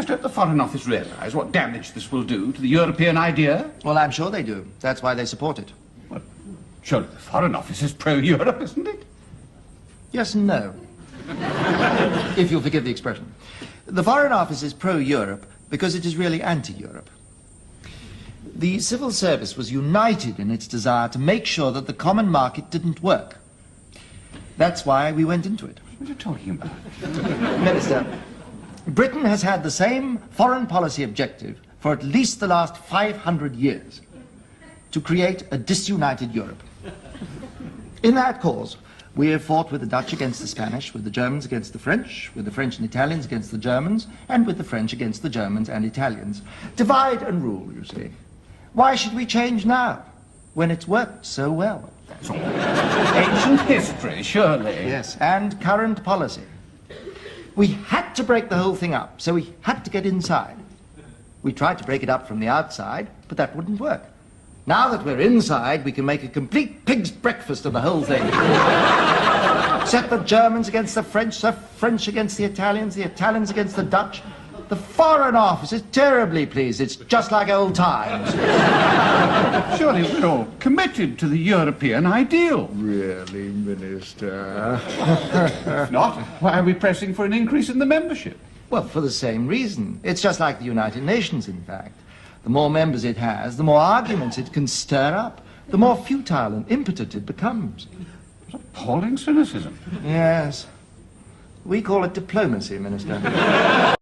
just let the Foreign Office realise what damage this will do to the European idea? Well, I'm sure they do. That's why they support it. Well, surely the Foreign Office is pro-Europe, isn't it? Yes and no. If you'll forgive the expression. The Foreign Office is pro-Europe because it is really anti-Europe. The civil service was united in its desire to make sure that the common market didn't work. That's why we went into it. What are you talking about? Minister, Britain has had the same foreign policy objective for at least the last 500 years, to create a disunited Europe. In that cause, we have fought with the Dutch against the Spanish, with the Germans against the French, with the French and Italians against the Germans, and with the French against the Germans and Italians. Divide and rule, you see. Why should we change now, when it's worked so well? That's all. Ancient history, surely. Yes, and current policy. We had to break the whole thing up, so we had to get inside. We tried to break it up from the outside, but that wouldn't work. Now that we're inside, we can make a complete pig's breakfast of the whole thing. Set the Germans against the French against the Italians against the Dutch. The Foreign Office is terribly pleased. It's just like old times. Surely we're all committed to the European ideal. Really, Minister? If not, why are we pressing for an increase in the membership? Well, for the same reason. It's just like the United Nations, in fact. The more members it has, the more arguments it can stir up, the more futile and impotent it becomes. What appalling cynicism. Yes. We call it diplomacy, Minister.